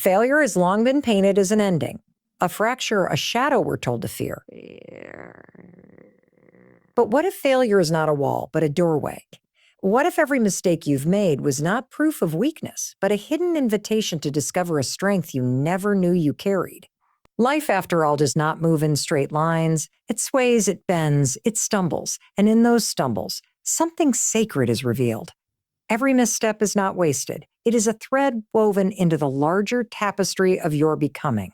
Failure has long been painted as an ending, a fracture, a shadow we're told to fear. But what if failure is not a wall, but a doorway? What if every mistake you've made was not proof of weakness, but a hidden invitation to discover a strength you never knew you carried? Life, after all, does not move in straight lines. It sways, it bends, it stumbles, and in those stumbles, something sacred is revealed. Every misstep is not wasted. It is a thread woven into the larger tapestry of your becoming.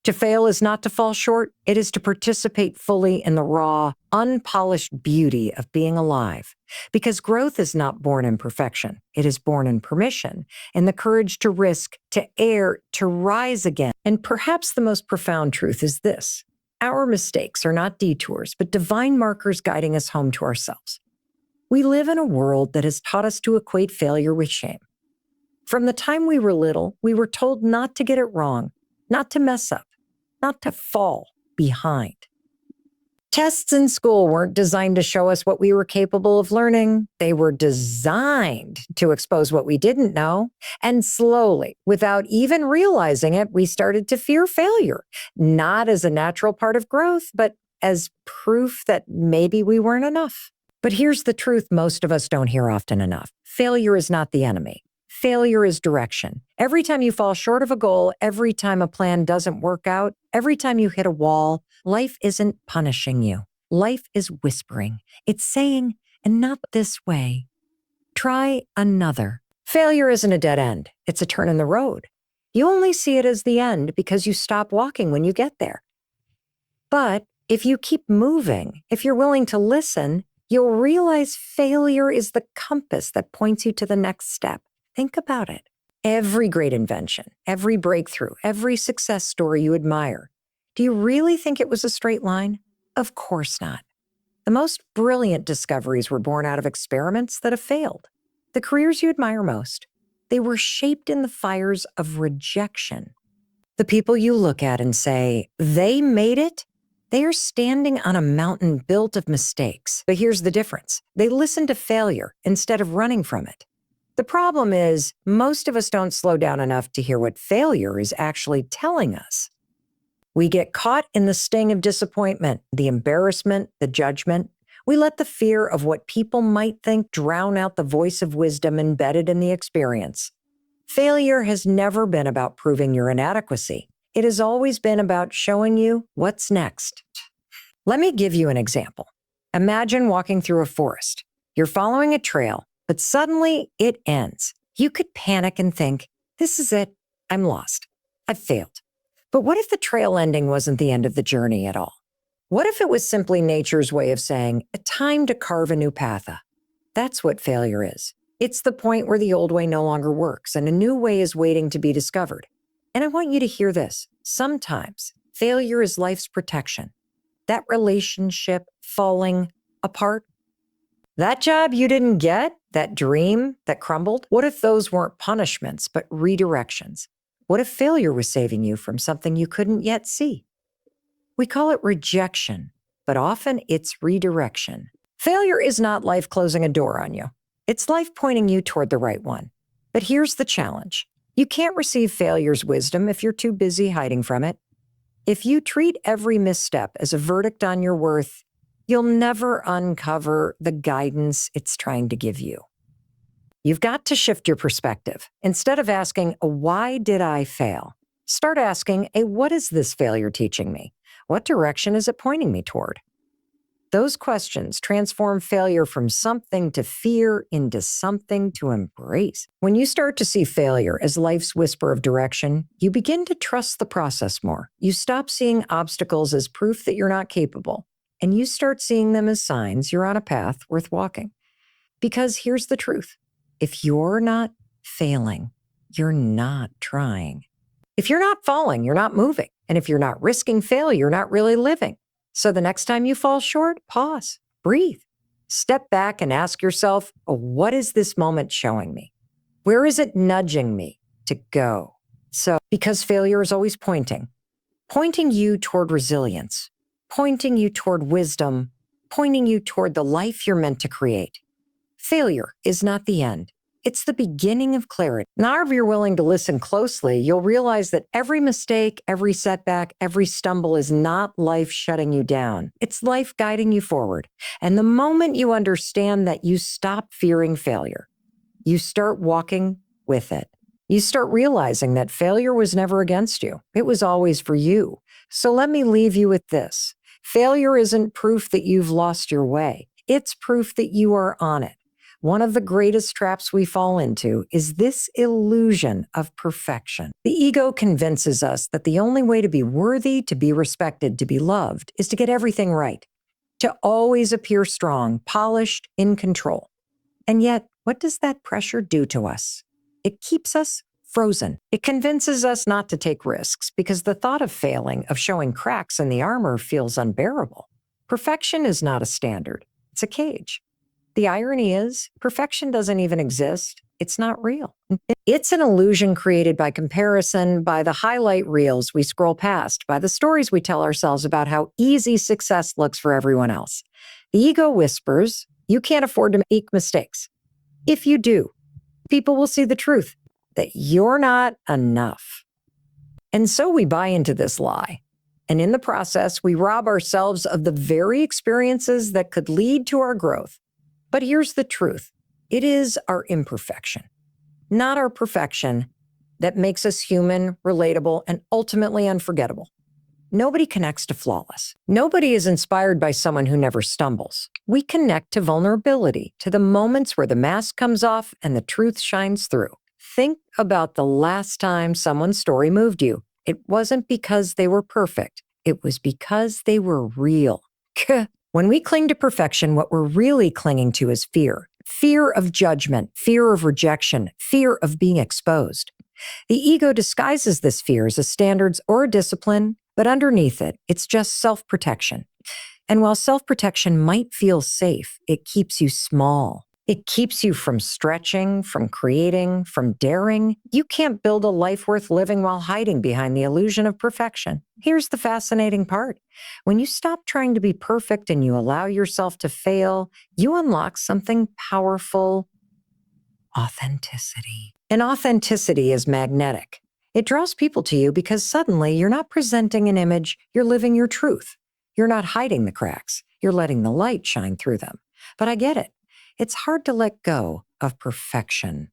To fail is not to fall short. It is to participate fully in the raw, unpolished beauty of being alive. Because growth is not born in perfection. It is born in permission, in the courage to risk, to err, to rise again. And perhaps the most profound truth is this: our mistakes are not detours, but divine markers guiding us home to ourselves. We live in a world that has taught us to equate failure with shame. From the time we were little, we were told not to get it wrong, not to mess up, not to fall behind. Tests in school weren't designed to show us what we were capable of learning. They were designed to expose what we didn't know. And slowly, without even realizing it, we started to fear failure, not as a natural part of growth, but as proof that maybe we weren't enough. But here's the truth most of us don't hear often enough. Failure is not the enemy. Failure is direction. Every time you fall short of a goal, every time a plan doesn't work out, every time you hit a wall, life isn't punishing you. Life is whispering. It's saying, and not this way. Try another. Failure isn't a dead end. It's a turn in the road. You only see it as the end because you stop walking when you get there. But if you keep moving, if you're willing to listen, you'll realize failure is the compass that points you to the next step. Think about it. Every great invention, every breakthrough, every success story you admire, do you really think it was a straight line? Of course not. The most brilliant discoveries were born out of experiments that have failed. The careers you admire most, they were shaped in the fires of rejection. The people you look at and say, they made it, they are standing on a mountain built of mistakes. But here's the difference. They listened to failure instead of running from it. The problem is, most of us don't slow down enough to hear what failure is actually telling us. We get caught in the sting of disappointment, the embarrassment, the judgment. We let the fear of what people might think drown out the voice of wisdom embedded in the experience. Failure has never been about proving your inadequacy. It has always been about showing you what's next. Let me give you an example. Imagine walking through a forest. You're following a trail, but suddenly it ends. You could panic and think, this is it. I'm lost. I've failed. But what if the trail ending wasn't the end of the journey at all? What if it was simply nature's way of saying, a time to carve a new path? That's what failure is. It's the point where the old way no longer works and a new way is waiting to be discovered. And I want you to hear this. Sometimes failure is life's protection. That relationship falling apart, that job you didn't get, that dream that crumbled, what if those weren't punishments, but redirections? What if failure was saving you from something you couldn't yet see? We call it rejection, but often it's redirection. Failure is not life closing a door on you. It's life pointing you toward the right one. But here's the challenge. You can't receive failure's wisdom if you're too busy hiding from it. If you treat every misstep as a verdict on your worth, you'll never uncover the guidance it's trying to give you. You've got to shift your perspective. Instead of asking, why did I fail? Start asking, what is this failure teaching me? What direction is it pointing me toward? Those questions transform failure from something to fear into something to embrace. When you start to see failure as life's whisper of direction, you begin to trust the process more. You stop seeing obstacles as proof that you're not capable, and you start seeing them as signs you're on a path worth walking. Because here's the truth. If you're not failing, you're not trying. If you're not falling, you're not moving. And if you're not risking failure, you're not really living. So the next time you fall short, pause, breathe, step back and ask yourself, what is this moment showing me? Where is it nudging me to go? So, because failure is always pointing you toward resilience, pointing you toward wisdom, pointing you toward the life you're meant to create. Failure is not the end. It's the beginning of clarity. Now, if you're willing to listen closely, you'll realize that every mistake, every setback, every stumble is not life shutting you down. It's life guiding you forward. And the moment you understand that, you stop fearing failure. You start walking with it. You start realizing that failure was never against you. It was always for you. So let me leave you with this. Failure isn't proof that you've lost your way. It's proof that you are on it. One of the greatest traps we fall into is this illusion of perfection. The ego convinces us that the only way to be worthy, to be respected, to be loved is to get everything right, to always appear strong, polished, in control. And yet, what does that pressure do to us? It keeps us frozen. It convinces us not to take risks because the thought of failing, of showing cracks in the armor, feels unbearable. Perfection is not a standard. It's a cage. The irony is, perfection doesn't even exist. It's not real. It's an illusion created by comparison, by the highlight reels we scroll past, by the stories we tell ourselves about how easy success looks for everyone else. The ego whispers, you can't afford to make mistakes. If you do, people will see the truth, that you're not enough. And so we buy into this lie. And in the process, we rob ourselves of the very experiences that could lead to our growth. But here's the truth. It is our imperfection, not our perfection, that makes us human, relatable, and ultimately unforgettable. Nobody connects to flawless. Nobody is inspired by someone who never stumbles. We connect to vulnerability, to the moments where the mask comes off and the truth shines through. Think about the last time someone's story moved you. It wasn't because they were perfect. It was because they were real. When we cling to perfection, what we're really clinging to is fear. Fear of judgment, fear of rejection, fear of being exposed. The ego disguises this fear as a standards or a discipline, but underneath it, it's just self-protection. And while self-protection might feel safe, it keeps you small. It keeps you from stretching, from creating, from daring. You can't build a life worth living while hiding behind the illusion of perfection. Here's the fascinating part. When you stop trying to be perfect and you allow yourself to fail, you unlock something powerful: authenticity. And authenticity is magnetic. It draws people to you because suddenly you're not presenting an image, you're living your truth. You're not hiding the cracks, you're letting the light shine through them. But I get it. It's hard to let go of perfection.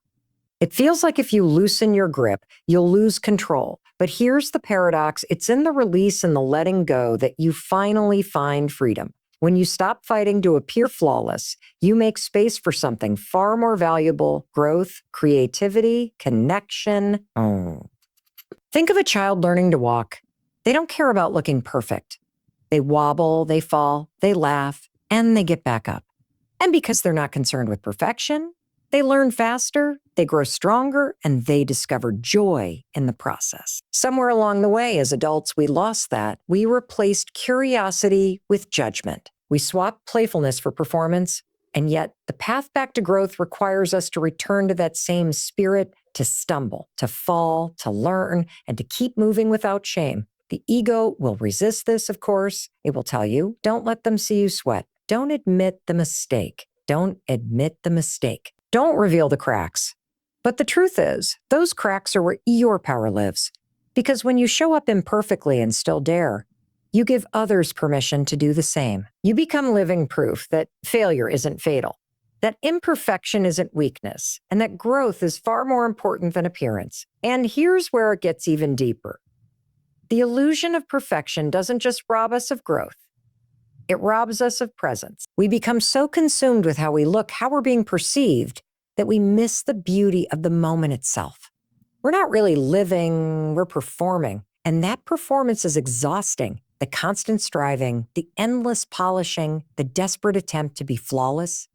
It feels like if you loosen your grip, you'll lose control. But here's the paradox. It's in the release and the letting go that you finally find freedom. When you stop fighting to appear flawless, you make space for something far more valuable: growth, creativity, connection. Think of a child learning to walk. They don't care about looking perfect. They wobble, they fall, they laugh, and they get back up. And because they're not concerned with perfection, they learn faster, they grow stronger, and they discover joy in the process. Somewhere along the way, as adults, we lost that. We replaced curiosity with judgment. We swapped playfulness for performance, and yet the path back to growth requires us to return to that same spirit, to stumble, to fall, to learn, and to keep moving without shame. The ego will resist this, of course. It will tell you, don't let them see you sweat. Don't admit the mistake. Don't admit the mistake. Don't reveal the cracks. But the truth is, those cracks are where your power lives. Because when you show up imperfectly and still dare, you give others permission to do the same. You become living proof that failure isn't fatal, that imperfection isn't weakness, and that growth is far more important than appearance. And here's where it gets even deeper. The illusion of perfection doesn't just rob us of growth. It robs us of presence. We become so consumed with how we look, how we're being perceived, that we miss the beauty of the moment itself. We're not really living, we're performing. And that performance is exhausting. The constant striving, the endless polishing, the desperate attempt to be flawless,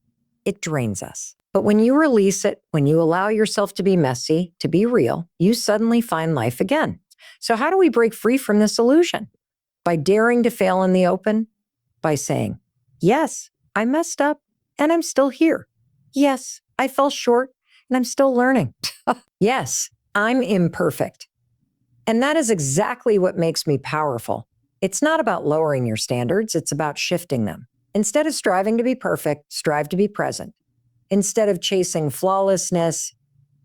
it drains us. But when you release it, when you allow yourself to be messy, to be real, you suddenly find life again. So how do we break free from this illusion? By daring to fail in the open, by saying, yes, I messed up and I'm still here. Yes, I fell short and I'm still learning. Yes, I'm imperfect. And that is exactly what makes me powerful. It's not about lowering your standards, it's about shifting them. Instead of striving to be perfect, strive to be present. Instead of chasing flawlessness,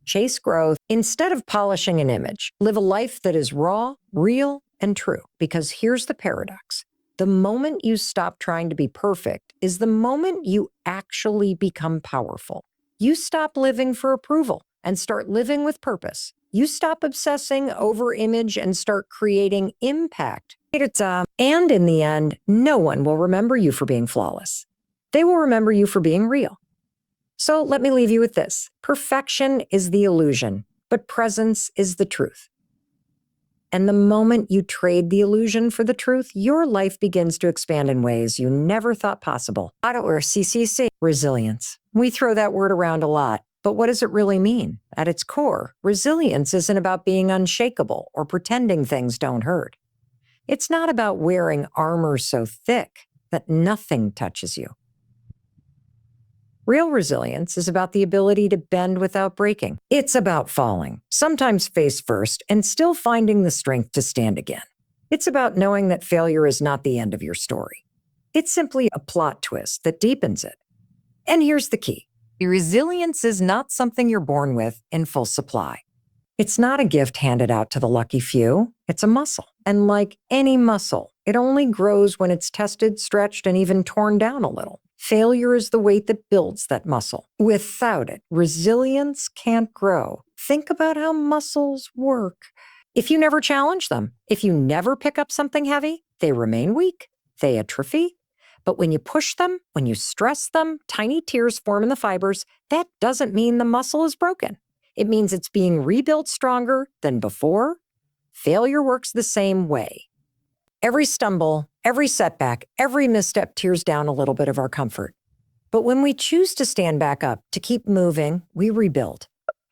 chase growth. Instead of polishing an image, live a life that is raw, real, and true. Because here's the paradox. The moment you stop trying to be perfect is the moment you actually become powerful. You stop living for approval and start living with purpose. You stop obsessing over image and start creating impact. And in the end, no one will remember you for being flawless. They will remember you for being real. So let me leave you with this. Perfection is the illusion, but presence is the truth. And the moment you trade the illusion for the truth, your life begins to expand in ways you never thought possible. Or CCC, resilience. We throw that word around a lot, but what does it really mean? At its core, resilience isn't about being unshakable or pretending things don't hurt. It's not about wearing armor so thick that nothing touches you. Real resilience is about the ability to bend without breaking. It's about falling, sometimes face first, and still finding the strength to stand again. It's about knowing that failure is not the end of your story. It's simply a plot twist that deepens it. And here's the key. Resilience is not something you're born with in full supply. It's not a gift handed out to the lucky few. It's a muscle. And like any muscle, it only grows when it's tested, stretched, and even torn down a little. Failure is the weight that builds that muscle. Without it, resilience can't grow. Think about how muscles work. If you never challenge them, if you never pick up something heavy, they remain weak, they atrophy. But when you push them, when you stress them, tiny tears form in the fibers. That doesn't mean the muscle is broken. It means it's being rebuilt stronger than before. Failure works the same way. Every stumble, every setback, every misstep tears down a little bit of our comfort. But when we choose to stand back up, to keep moving, we rebuild.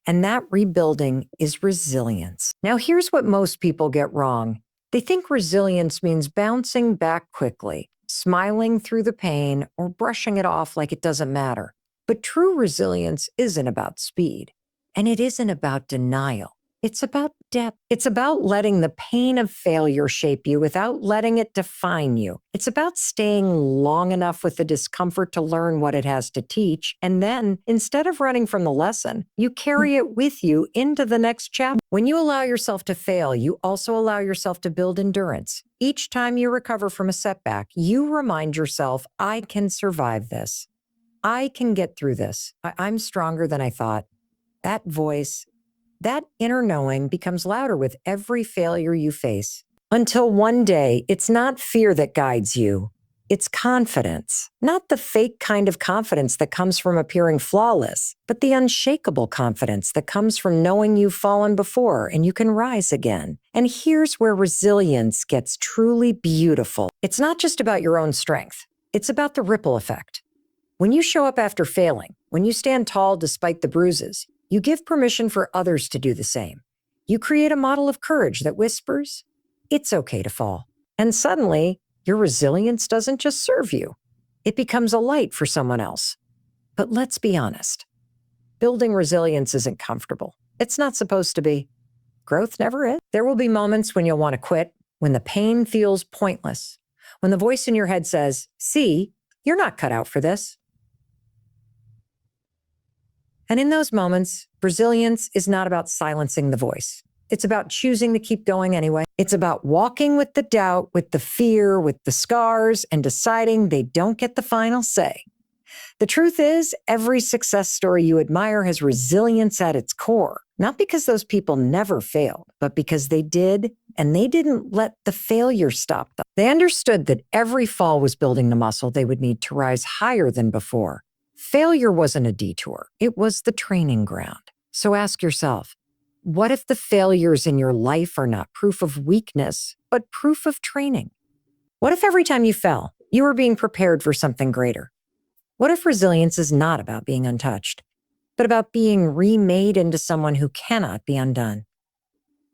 And that rebuilding is resilience. Now, here's what most people get wrong. They think resilience means bouncing back quickly, smiling through the pain, or brushing it off like it doesn't matter. But true resilience isn't about speed, and it isn't about denial. It's about depth. It's about letting the pain of failure shape you without letting it define you. It's about staying long enough with the discomfort to learn what it has to teach. And then, instead of running from the lesson, you carry it with you into the next chapter. When you allow yourself to fail, you also allow yourself to build endurance. Each time you recover from a setback, you remind yourself, I can survive this. I can get through this. I'm stronger than I thought. That voice, that inner knowing becomes louder with every failure you face. Until one day, it's not fear that guides you. It's confidence. Not the fake kind of confidence that comes from appearing flawless, but the unshakable confidence that comes from knowing you've fallen before and you can rise again. And here's where resilience gets truly beautiful. It's not just about your own strength. It's about the ripple effect. When you show up after failing, when you stand tall despite the bruises, you give permission for others to do the same. You create a model of courage that whispers, it's okay to fall. And suddenly, your resilience doesn't just serve you. It becomes a light for someone else. But let's be honest. Building resilience isn't comfortable. It's not supposed to be. Growth never is. There will be moments when you'll want to quit, when the pain feels pointless, when the voice in your head says, see, you're not cut out for this. And in those moments, resilience is not about silencing the voice. It's about choosing to keep going anyway. It's about walking with the doubt, with the fear, with the scars, and deciding they don't get the final say. The truth is, every success story you admire has resilience at its core, not because those people never failed, but because they did, and they didn't let the failure stop them. They understood that every fall was building the muscle they would need to rise higher than before. Failure wasn't a detour. It was the training ground. So ask yourself, what if the failures in your life are not proof of weakness, but proof of training? What if every time you fell, you were being prepared for something greater? What if resilience is not about being untouched, but about being remade into someone who cannot be undone?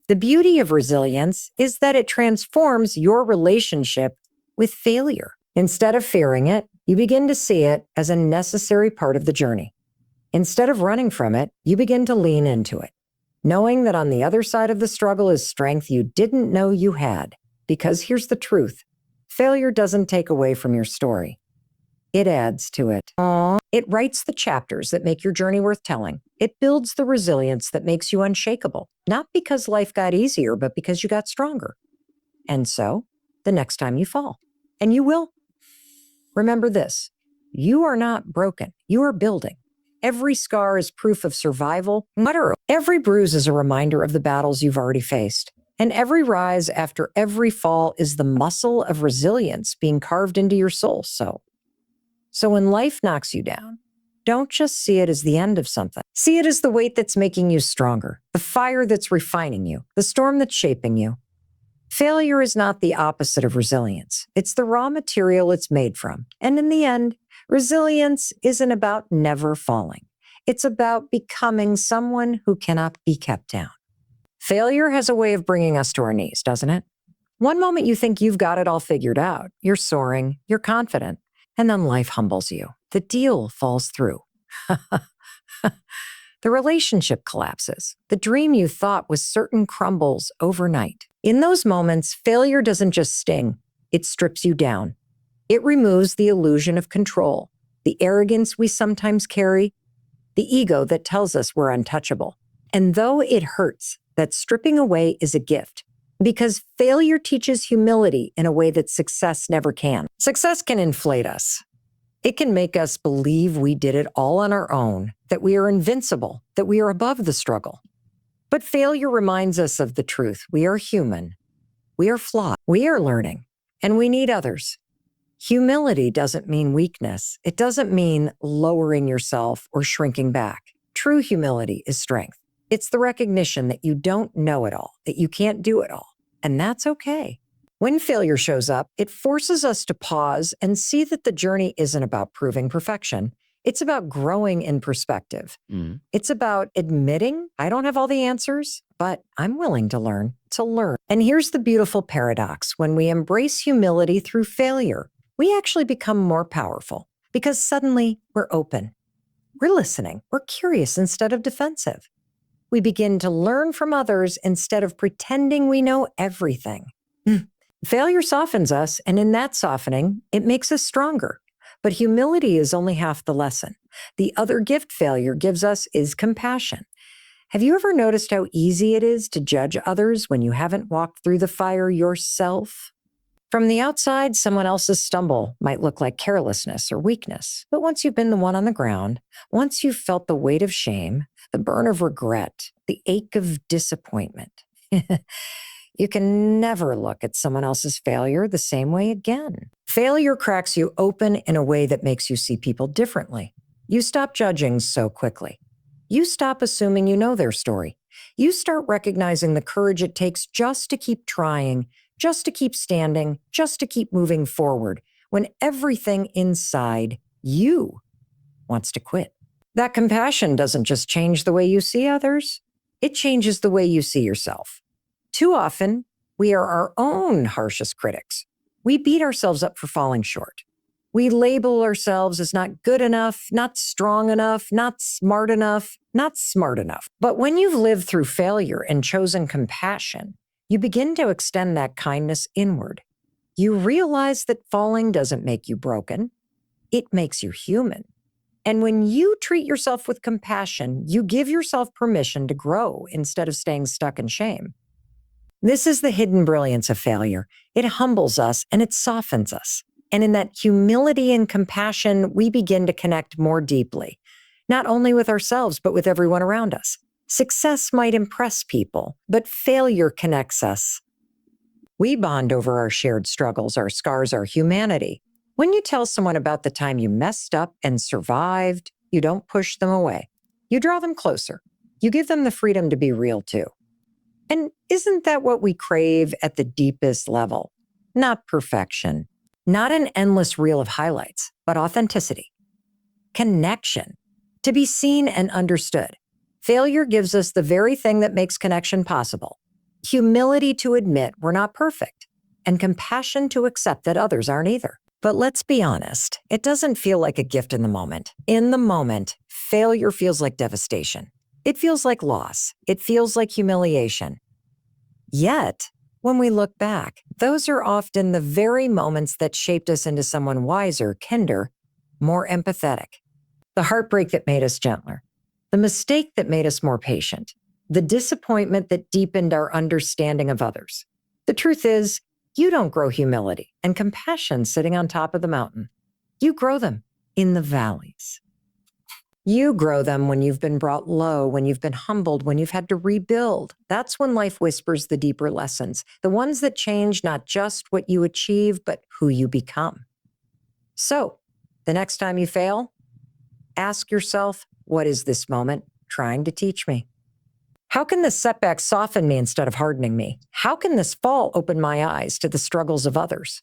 The beauty of resilience is that it transforms your relationship with failure. Instead of fearing it, you begin to see it as a necessary part of the journey. Instead of running from it, you begin to lean into it, knowing that on the other side of the struggle is strength you didn't know you had. Because here's the truth. Failure doesn't take away from your story. It adds to it. Aww. It writes the chapters that make your journey worth telling. It builds the resilience that makes you unshakable, not because life got easier, but because you got stronger. And so, the next time you fall, and you will, remember this: you are not broken, you are building. Every scar is proof of survival. Every bruise is a reminder of the battles you've already faced. And every rise after every fall is the muscle of resilience being carved into your soul. So when life knocks you down, don't just see it as the end of something. See it as the weight that's making you stronger, the fire that's refining you, the storm that's shaping you. Failure is not the opposite of resilience. It's the raw material it's made from. And in the end, resilience isn't about never falling. It's about becoming someone who cannot be kept down. Failure has a way of bringing us to our knees, doesn't it? One moment you think you've got it all figured out. You're soaring, you're confident, and then life humbles you. The deal falls through. The relationship collapses. The dream you thought was certain crumbles overnight. In those moments, failure doesn't just sting, it strips you down. It removes the illusion of control, the arrogance we sometimes carry, the ego that tells us we're untouchable. And though it hurts, that stripping away is a gift, because failure teaches humility in a way that success never can. Success can inflate us. It can make us believe we did it all on our own, that we are invincible, that we are above the struggle. But failure reminds us of the truth. We are human. We are flawed. We are learning, and we need others. Humility doesn't mean weakness. It doesn't mean lowering yourself or shrinking back. True humility is strength. It's the recognition that you don't know it all, that you can't do it all, and that's okay. When failure shows up, it forces us to pause and see that the journey isn't about proving perfection. It's about growing in perspective. It's about admitting, I don't have all the answers, but I'm willing to learn. And here's the beautiful paradox. When we embrace humility through failure, we actually become more powerful because suddenly we're open. We're listening. We're curious instead of defensive. We begin to learn from others instead of pretending we know everything. Failure softens us, and in that softening, it makes us stronger. But humility is only half the lesson. The other gift failure gives us is compassion. Have you ever noticed how easy it is to judge others when you haven't walked through the fire yourself? From the outside, someone else's stumble might look like carelessness or weakness. But once you've been the one on the ground, once you've felt the weight of shame, the burn of regret, the ache of disappointment, you can never look at someone else's failure the same way again. Failure cracks you open in a way that makes you see people differently. You stop judging so quickly. You stop assuming you know their story. You start recognizing the courage it takes just to keep trying, just to keep standing, just to keep moving forward, when everything inside you wants to quit. That compassion doesn't just change the way you see others, it changes the way you see yourself. Too often, we are our own harshest critics. We beat ourselves up for falling short. We label ourselves as not good enough, not strong enough, not smart enough, not smart enough. But when you've lived through failure and chosen compassion, you begin to extend that kindness inward. You realize that falling doesn't make you broken. It makes you human. And when you treat yourself with compassion, you give yourself permission to grow instead of staying stuck in shame. This is the hidden brilliance of failure. It humbles us and it softens us. And in that humility and compassion, we begin to connect more deeply, not only with ourselves, but with everyone around us. Success might impress people, but failure connects us. We bond over our shared struggles, our scars, our humanity. When you tell someone about the time you messed up and survived, you don't push them away. You draw them closer. You give them the freedom to be real too. And isn't that what we crave at the deepest level? Not perfection, not an endless reel of highlights, but authenticity. Connection, to be seen and understood. Failure gives us the very thing that makes connection possible. Humility to admit we're not perfect, and compassion to accept that others aren't either. But let's be honest, it doesn't feel like a gift in the moment. In the moment, failure feels like devastation. It feels like loss. It feels like humiliation. Yet, when we look back, those are often the very moments that shaped us into someone wiser, kinder, more empathetic. The heartbreak that made us gentler. The mistake that made us more patient. The disappointment that deepened our understanding of others. The truth is, you don't grow humility and compassion sitting on top of the mountain. You grow them in the valleys. You grow them when you've been brought low, when you've been humbled, when you've had to rebuild. That's when life whispers the deeper lessons, the ones that change not just what you achieve, but who you become. So, the next time you fail, ask yourself, what is this moment trying to teach me? How can this setback soften me instead of hardening me? How can this fall open my eyes to the struggles of others?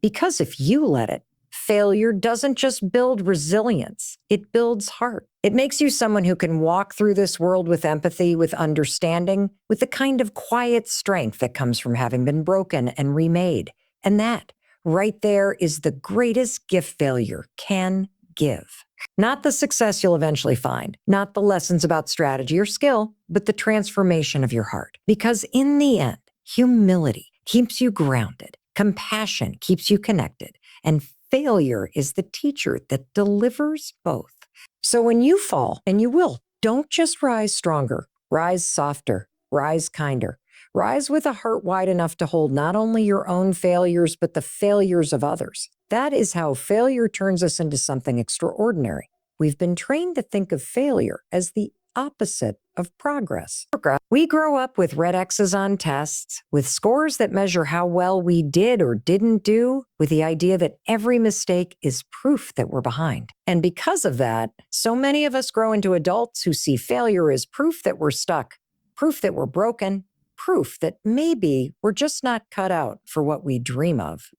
Because if you let it, failure doesn't just build resilience, it builds heart. It makes you someone who can walk through this world with empathy, with understanding, with the kind of quiet strength that comes from having been broken and remade. And that, right there, is the greatest gift failure can give. Not the success you'll eventually find, not the lessons about strategy or skill, but the transformation of your heart. Because in the end, humility keeps you grounded, compassion keeps you connected, and failure is the teacher that delivers both. So when you fall, and you will, don't just rise stronger, rise softer, rise kinder, rise with a heart wide enough to hold not only your own failures, but the failures of others. That is how failure turns us into something extraordinary. We've been trained to think of failure as the opposite of progress. We grow up with red X's on tests, with scores that measure how well we did or didn't do, with the idea that every mistake is proof that we're behind. And because of that, so many of us grow into adults who see failure as proof that we're stuck, proof that we're broken, proof that maybe we're just not cut out for what we dream of.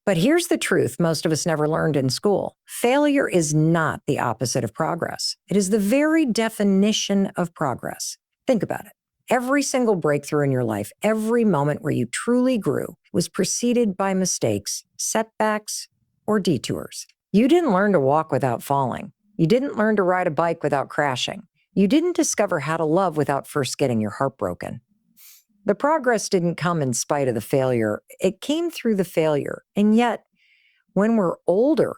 But here's the truth most of us never learned in school. Failure is not the opposite of progress. It is the very definition of progress. Think about it. Every single breakthrough in your life, every moment where you truly grew, was preceded by mistakes, setbacks, or detours. You didn't learn to walk without falling. You didn't learn to ride a bike without crashing. You didn't discover how to love without first getting your heart broken. The progress didn't come in spite of the failure. It came through the failure. And yet, when we're older,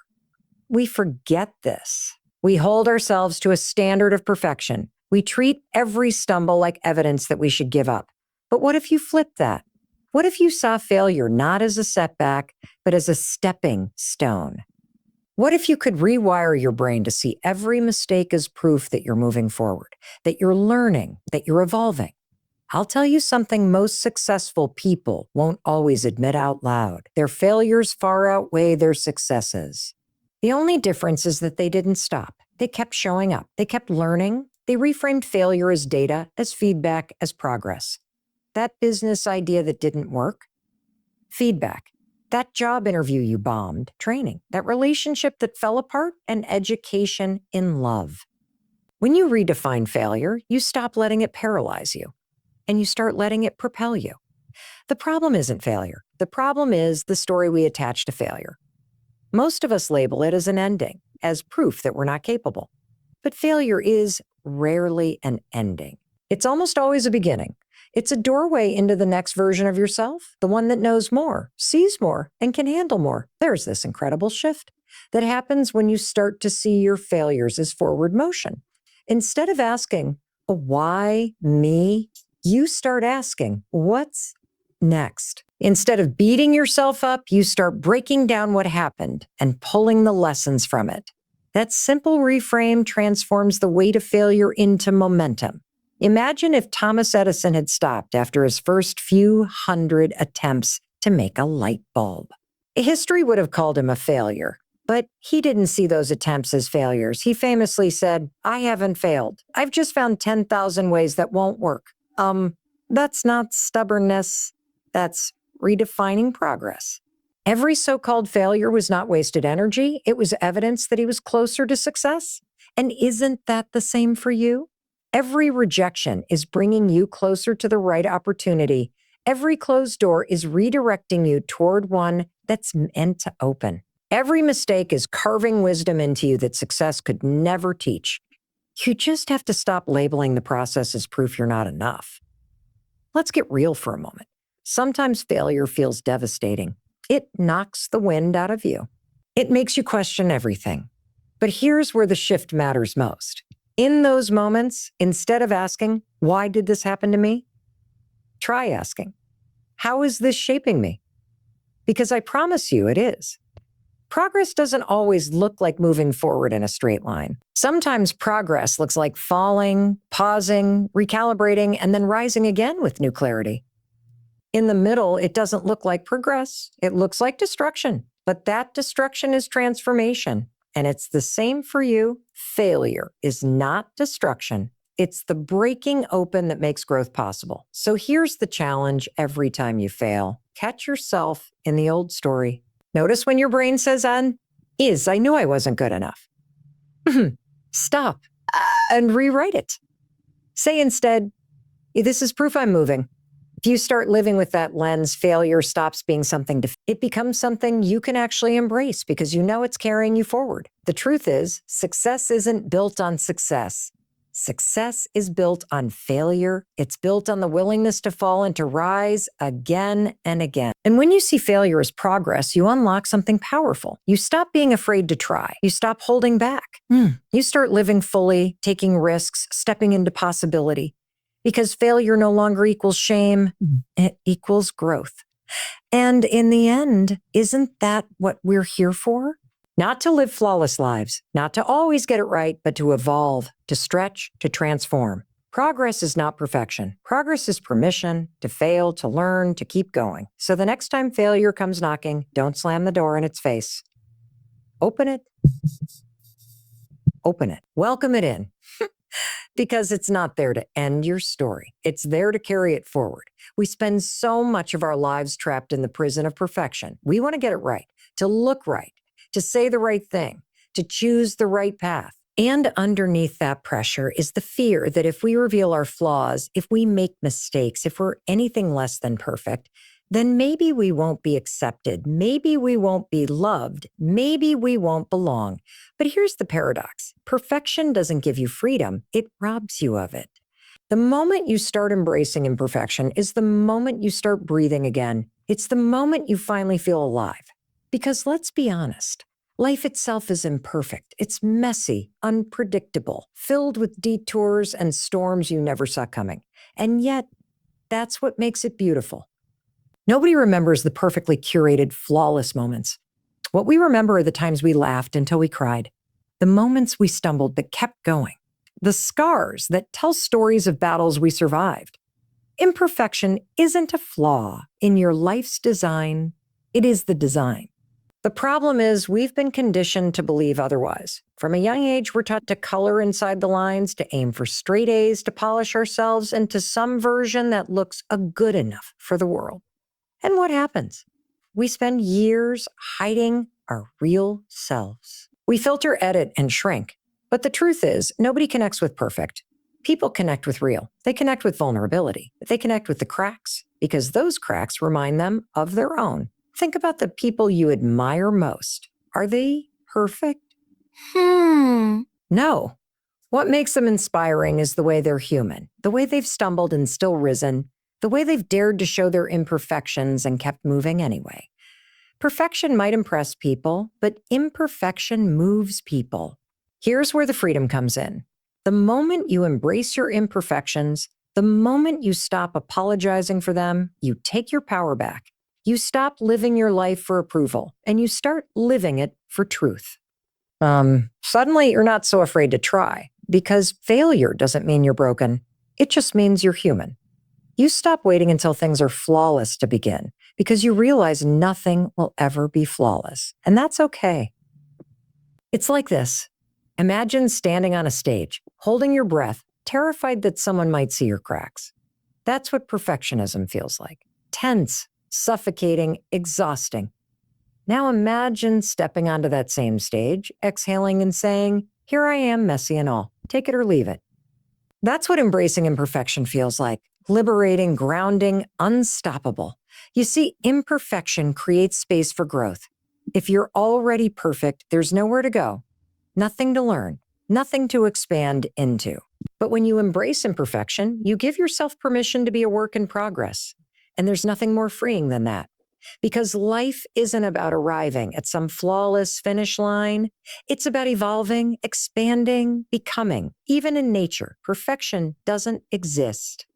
we forget this. We hold ourselves to a standard of perfection. We treat every stumble like evidence that we should give up. But what if you flipped that? What if you saw failure not as a setback, but as a stepping stone? What if you could rewire your brain to see every mistake as proof that you're moving forward, that you're learning, that you're evolving? I'll tell you something most successful people won't always admit out loud. Their failures far outweigh their successes. The only difference is that they didn't stop. They kept showing up. They kept learning. They reframed failure as data, as feedback, as progress. That business idea that didn't work? Feedback. That job interview you bombed? Training. That relationship that fell apart? An education in love. When you redefine failure, you stop letting it paralyze you. And you start letting it propel you. The problem isn't failure. The problem is the story we attach to failure. Most of us label it as an ending, as proof that we're not capable. But failure is rarely an ending. It's almost always a beginning. It's a doorway into the next version of yourself, the one that knows more, sees more, and can handle more. There's this incredible shift that happens when you start to see your failures as forward motion. Instead of asking, why me? You start asking, what's next? Instead of beating yourself up, you start breaking down what happened and pulling the lessons from it. That simple reframe transforms the weight of failure into momentum. Imagine if Thomas Edison had stopped after his first few hundred attempts to make a light bulb. History would have called him a failure, but he didn't see those attempts as failures. He famously said, I haven't failed. I've just found 10,000 ways that won't work. That's not stubbornness. That's redefining progress. Every so-called failure was not wasted energy. It was evidence that he was closer to success. And isn't that the same for you? Every rejection is bringing you closer to the right opportunity. Every closed door is redirecting you toward one that's meant to open. Every mistake is carving wisdom into you that success could never teach. You just have to stop labeling the process as proof you're not enough. Let's get real for a moment. Sometimes failure feels devastating. It knocks the wind out of you. It makes you question everything. But here's where the shift matters most. In those moments, instead of asking, why did this happen to me? Try asking, how is this shaping me? Because I promise you it is. Progress doesn't always look like moving forward in a straight line. Sometimes progress looks like falling, pausing, recalibrating, and then rising again with new clarity. In the middle, it doesn't look like progress. It looks like destruction. But that destruction is transformation. And it's the same for you. Failure is not destruction. It's the breaking open that makes growth possible. So here's the challenge every time you fail. Catch yourself in the old story. Notice when your brain says I knew I wasn't good enough. Stop and rewrite it. Say instead, this is proof I'm moving. If you start living with that lens, failure stops being something it becomes something you can actually embrace because you know it's carrying you forward. The truth is, success isn't built on success. Success is built on failure. It's built on the willingness to fall and to rise again and again. And when you see failure as progress, you unlock something powerful. You stop being afraid to try. You stop holding back. You start living fully, taking risks, stepping into possibility. Because failure no longer equals shame, it equals growth. And in the end, isn't that what we're here for? Not to live flawless lives, not to always get it right, but to evolve, to stretch, to transform. Progress is not perfection. Progress is permission to fail, to learn, to keep going. So the next time failure comes knocking, don't slam the door in its face. Open it. Open it. Welcome it in. Because it's not there to end your story. It's there to carry it forward. We spend so much of our lives trapped in the prison of perfection. We want to get it right, to look right, to say the right thing, to choose the right path. And underneath that pressure is the fear that if we reveal our flaws, if we make mistakes, if we're anything less than perfect, then maybe we won't be accepted. Maybe we won't be loved. Maybe we won't belong. But here's the paradox. Perfection doesn't give you freedom. It robs you of it. The moment you start embracing imperfection is the moment you start breathing again. It's the moment you finally feel alive. Because let's be honest, life itself is imperfect. It's messy, unpredictable, filled with detours and storms you never saw coming. And yet, that's what makes it beautiful. Nobody remembers the perfectly curated, flawless moments. What we remember are the times we laughed until we cried, the moments we stumbled but kept going, the scars that tell stories of battles we survived. Imperfection isn't a flaw in your life's design. It is the design. The problem is we've been conditioned to believe otherwise. From a young age, we're taught to color inside the lines, to aim for straight A's, to polish ourselves into some version that looks good enough for the world. And what happens? We spend years hiding our real selves. We filter, edit, and shrink. But the truth is, nobody connects with perfect. People connect with real. They connect with vulnerability. They connect with the cracks because those cracks remind them of their own. Think about the people you admire most. Are they perfect? No. What makes them inspiring is the way they're human, the way they've stumbled and still risen, the way they've dared to show their imperfections and kept moving anyway. Perfection might impress people, but imperfection moves people. Here's where the freedom comes in. The moment you embrace your imperfections, the moment you stop apologizing for them, you take your power back. You stop living your life for approval, and you start living it for truth. Suddenly, you're not so afraid to try, because failure doesn't mean you're broken. It just means you're human. You stop waiting until things are flawless to begin because you realize nothing will ever be flawless. And that's okay. It's like this. Imagine standing on a stage, holding your breath, terrified that someone might see your cracks. That's what perfectionism feels like. Tense, suffocating, exhausting. Now imagine stepping onto that same stage, exhaling and saying, "Here I am, messy and all. Take it or leave it." That's what embracing imperfection feels like. Liberating, grounding, unstoppable. You see, imperfection creates space for growth. If you're already perfect, there's nowhere to go, nothing to learn, nothing to expand into. But when you embrace imperfection, you give yourself permission to be a work in progress. And there's nothing more freeing than that. Because life isn't about arriving at some flawless finish line. It's about evolving, expanding, becoming. Even in nature, perfection doesn't exist.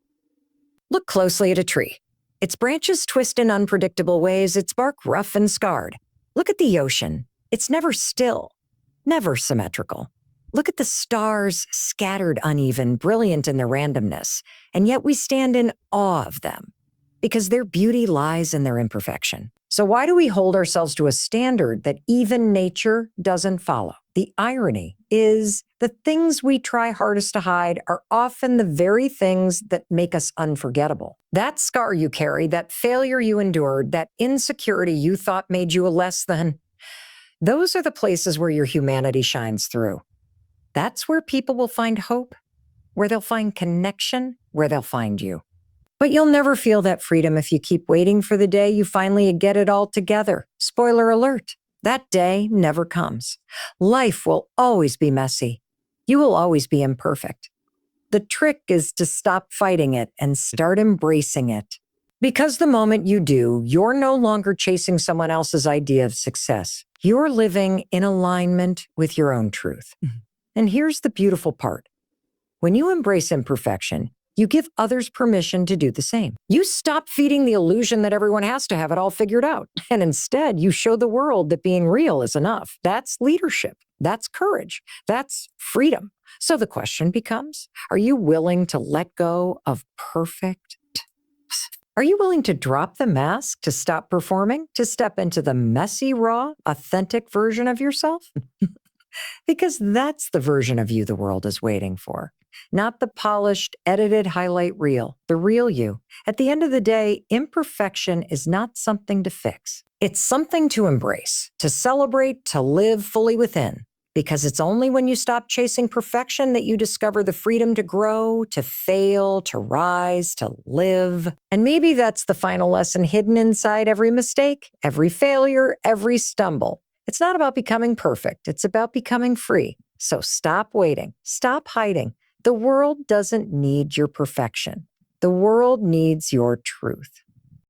Look closely at a tree. Its branches twist in unpredictable ways, its bark rough and scarred. Look at the ocean. It's never still, never symmetrical. Look at the stars, scattered, uneven, brilliant in their randomness, and yet we stand in awe of them because their beauty lies in their imperfection. So why do we hold ourselves to a standard that even nature doesn't follow? The irony is the things we try hardest to hide are often the very things that make us unforgettable. That scar you carry, that failure you endured, that insecurity you thought made you a less than, those are the places where your humanity shines through. That's where people will find hope, where they'll find connection, where they'll find you. But you'll never feel that freedom if you keep waiting for the day you finally get it all together. Spoiler alert, that day never comes. Life will always be messy. You will always be imperfect. The trick is to stop fighting it and start embracing it. Because the moment you do, you're no longer chasing someone else's idea of success. You're living in alignment with your own truth. And here's the beautiful part. When you embrace imperfection, you give others permission to do the same. You stop feeding the illusion that everyone has to have it all figured out. And instead, you show the world that being real is enough. That's leadership. That's courage. That's freedom. So the question becomes, are you willing to let go of perfect? Are you willing to drop the mask, to stop performing, to step into the messy, raw, authentic version of yourself? Because that's the version of you the world is waiting for. Not the polished, edited highlight reel, the real you. At the end of the day, imperfection is not something to fix. It's something to embrace, to celebrate, to live fully within. Because it's only when you stop chasing perfection that you discover the freedom to grow, to fail, to rise, to live. And maybe that's the final lesson hidden inside every mistake, every failure, every stumble. It's not about becoming perfect. It's about becoming free. So stop waiting. Stop hiding. The world doesn't need your perfection. The world needs your truth.